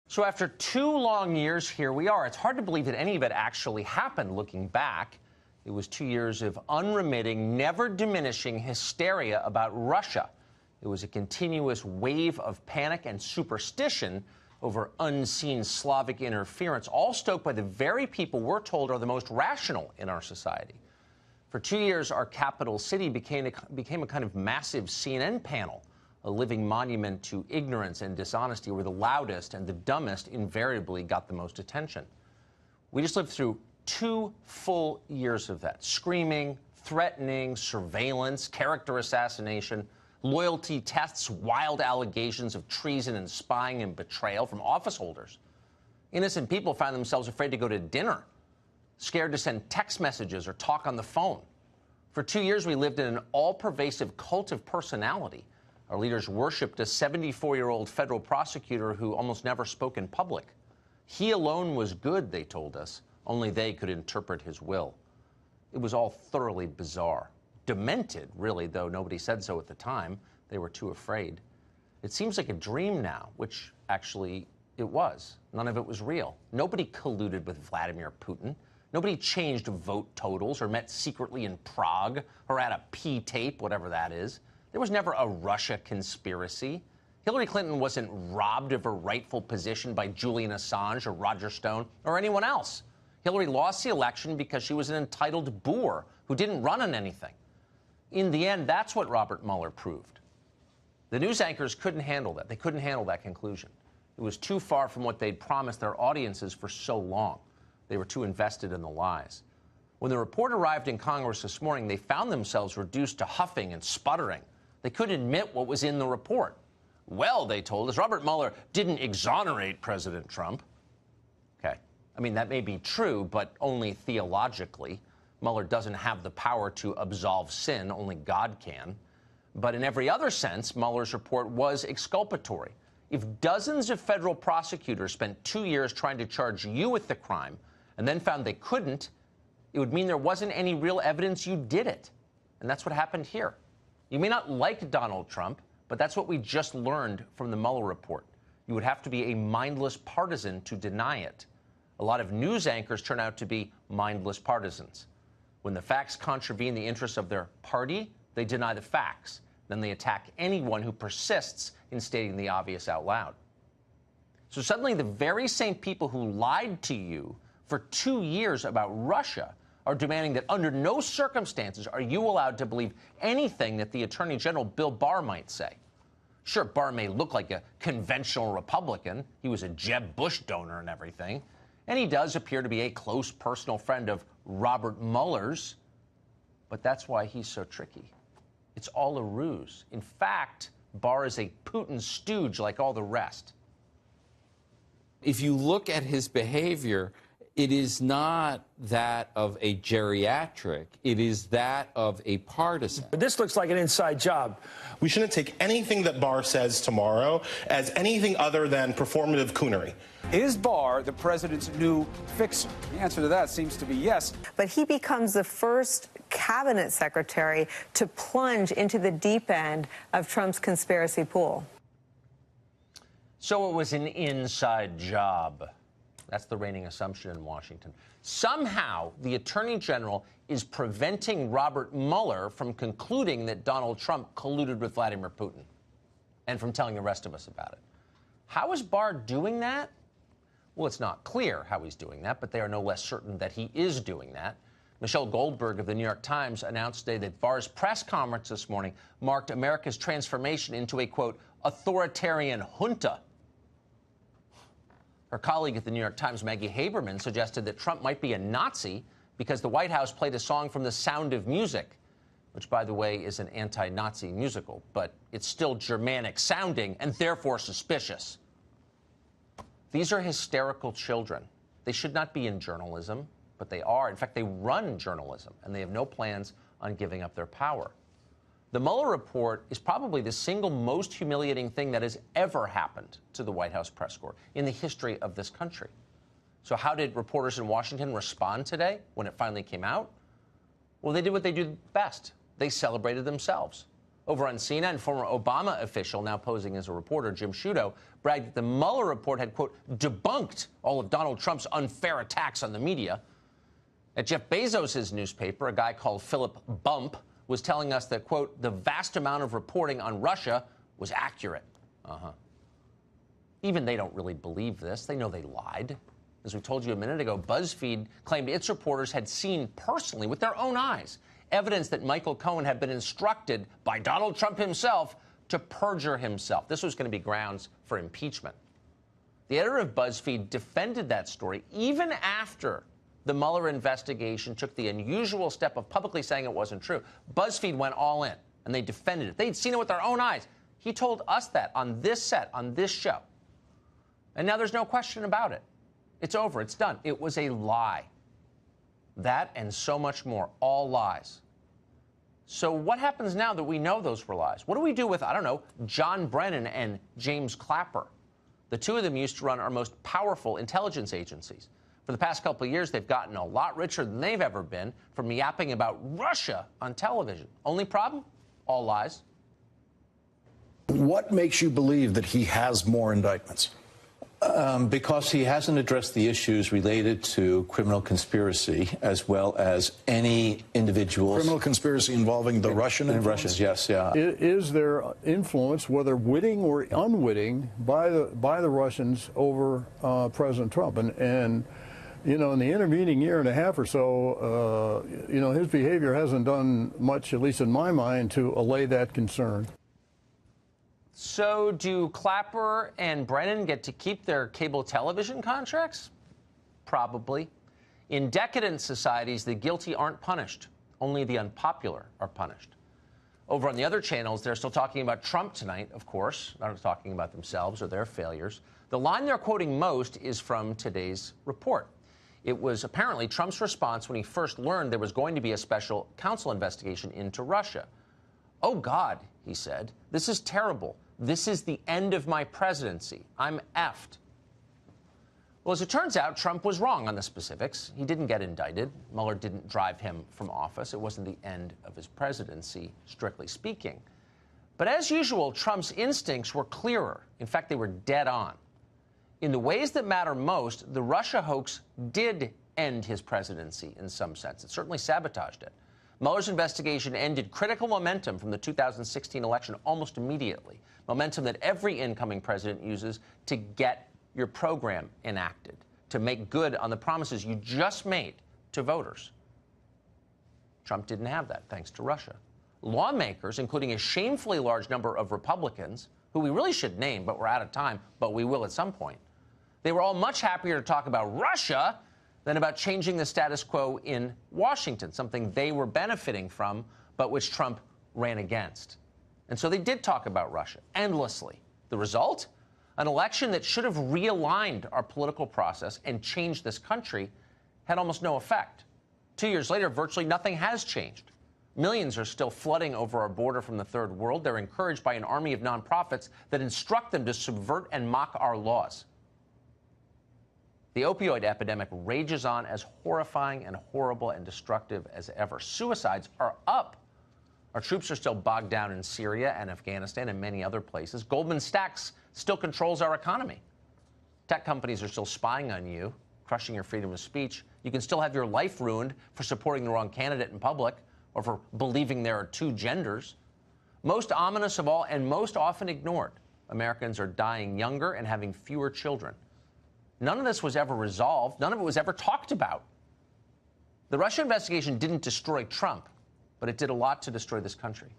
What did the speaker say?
So after 2 long years, here we are. It's hard to believe that any of it actually happened looking back. It was 2 years of unremitting, never diminishing hysteria about Russia. It was a continuous wave of panic and superstition over unseen Slavic interference, all stoked by the very people we're told are the most rational in our society. For 2 years, our capital city became a kind of massive CNN panel, a living monument to ignorance and dishonesty, where the loudest and the dumbest invariably got the most attention. We just lived through 2 full years of that. Screaming, threatening, surveillance, character assassination, loyalty tests, wild allegations of treason and spying and betrayal from office holders. Innocent people found themselves afraid to go to dinner, scared to send text messages or talk on the phone. For 2 years, we lived in an all-pervasive cult of personality. Our leaders worshipped a 74-year-old federal prosecutor who almost never spoke in public. He alone was good, they told us. Only they could interpret his will. It was all thoroughly bizarre. Demented, really, though nobody said so at the time. They were too afraid. It seems like a dream now, which actually it was. None of it was real. Nobody colluded with Vladimir Putin. Nobody changed vote totals or met secretly in Prague or at a P-tape, whatever that is. There was never a Russia conspiracy. Hillary Clinton wasn't robbed of her rightful position by Julian Assange or Roger Stone or anyone else. Hillary lost the election because she was an entitled boor who didn't run on anything. In the end, that's what Robert Mueller proved. The news anchors couldn't handle that. They couldn't handle that conclusion. It was too far from what they'd promised their audiences for so long. They were too invested in the lies. When the report arrived in Congress this morning, they found themselves reduced to huffing and sputtering. They couldn't admit what was in the report. Well, they told us, Robert Mueller didn't exonerate President Trump. Okay. I mean, that may be true, but only theologically. Mueller doesn't have the power to absolve sin. Only God can. But in every other sense, Mueller's report was exculpatory. If dozens of federal prosecutors spent 2 years trying to charge you with the crime and then found they couldn't, it would mean there wasn't any real evidence you did it. And that's what happened here. You may not like Donald Trump, but that's what we just learned from the Mueller report. You would have to be a mindless partisan to deny it. A lot of news anchors turn out to be mindless partisans. When the facts contravene the interests of their party, they deny the facts. Then they attack anyone who persists in stating the obvious out loud. So suddenly the very same people who lied to you for 2 years about Russia are demanding that under no circumstances are you allowed to believe anything that the Attorney General Bill Barr might say. Sure, Barr may look like a conventional Republican. He was a Jeb Bush donor and everything. And he does appear to be a close personal friend of Robert Mueller's. But that's why he's so tricky. It's all a ruse. In fact, Barr is a Putin stooge like all the rest. If you look at his behavior, it is not that of a geriatric. It is that of a partisan. But this looks like an inside job. We shouldn't take anything that Barr says tomorrow as anything other than performative coonery. Is Barr the president's new fixer? The answer to that seems to be yes. But he becomes the first cabinet secretary to plunge into the deep end of Trump's conspiracy pool. So it was an inside job. That's the reigning assumption in Washington. Somehow, the Attorney General is preventing Robert Mueller from concluding that Donald Trump colluded with Vladimir Putin and from telling the rest of us about it. How is Barr doing that? Well, it's not clear how he's doing that, but they are no less certain that he is doing that. Michelle Goldberg of the New York Times announced today that Barr's press conference this morning marked America's transformation into a, quote, authoritarian junta. Her colleague at the New York Times, Maggie Haberman, suggested that Trump might be a Nazi because the White House played a song from The Sound of Music, which, by the way, is an anti-Nazi musical, but it's still Germanic sounding and therefore suspicious. These are hysterical children. They should not be in journalism, but they are. In fact, they run journalism, and they have no plans on giving up their power. The Mueller report is probably the single most humiliating thing that has ever happened to the White House press corps in the history of this country. So how did reporters in Washington respond today when it finally came out? Well, they did what they do best. They celebrated themselves. Over on CNN, former Obama official, now posing as a reporter, Jim Sciutto, bragged that the Mueller report had, quote, debunked all of Donald Trump's unfair attacks on the media. At Jeff Bezos' newspaper, a guy called Philip Bump was telling us that, quote, the vast amount of reporting on Russia was accurate. Even they don't really believe this. They know they lied. As we told you a minute ago, BuzzFeed claimed its reporters had seen personally with their own eyes evidence that Michael Cohen had been instructed by Donald Trump himself to perjure himself. This was going to be grounds for impeachment. The editor of BuzzFeed defended that story even after the Mueller investigation took the unusual step of publicly saying it wasn't true. BuzzFeed went all in, and they defended it. They'd seen it with their own eyes. He told us that on this set, on this show. And now there's no question about it. It's over. It's done. It was a lie. That and so much more, all lies. So what happens now that we know those were lies? What do we do with, I don't know, John Brennan and James Clapper? The two of them used to run our most powerful intelligence agencies. For the past couple of years, they've gotten a lot richer than they've ever been from yapping about Russia on television. Only problem? All lies. What makes you believe that he has more indictments? Because he hasn't addressed the issues related to criminal conspiracy as well as any individuals. Criminal conspiracy involving the Russian influence? Russians, yes, yeah. Is there influence, whether witting or unwitting, by the Russians over President Trump? And you know, in the intervening year and a half or so, you know, his behavior hasn't done much, at least in my mind, to allay that concern. So do Clapper and Brennan get to keep their cable television contracts? Probably. In decadent societies, the guilty aren't punished. Only the unpopular are punished. Over on the other channels, they're still talking about Trump tonight, of course. Not talking about themselves or their failures. The line they're quoting most is from today's report. It was apparently Trump's response when he first learned there was going to be a special counsel investigation into Russia. Oh, God, he said, this is terrible. This is the end of my presidency. I'm effed. Well, as it turns out, Trump was wrong on the specifics. He didn't get indicted. Mueller didn't drive him from office. It wasn't the end of his presidency, strictly speaking. But as usual, Trump's instincts were clearer. In fact, they were dead on. In the ways that matter most, the Russia hoax did end his presidency in some sense. It certainly sabotaged it. Mueller's investigation ended critical momentum from the 2016 election almost immediately, momentum that every incoming president uses to get your program enacted, to make good on the promises you just made to voters. Trump didn't have that, thanks to Russia. Lawmakers, including a shamefully large number of Republicans, who we really should name, but we're out of time, but we will at some point, they were all much happier to talk about Russia than about changing the status quo in Washington, something they were benefiting from, but which Trump ran against. And so they did talk about Russia endlessly. The result? An election that should have realigned our political process and changed this country had almost no effect. 2 years later, virtually nothing has changed. Millions are still flooding over our border from the third world. They're encouraged by an army of nonprofits that instruct them to subvert and mock our laws. The opioid epidemic rages on as horrifying and horrible and destructive as ever. Suicides are up. Our troops are still bogged down in Syria and Afghanistan and many other places. Goldman Sachs still controls our economy. Tech companies are still spying on you, crushing your freedom of speech. You can still have your life ruined for supporting the wrong candidate in public or for believing there are two genders. Most ominous of all and most often ignored, Americans are dying younger and having fewer children. None of this was ever resolved. None of it was ever talked about. The Russia investigation didn't destroy Trump, but it did a lot to destroy this country.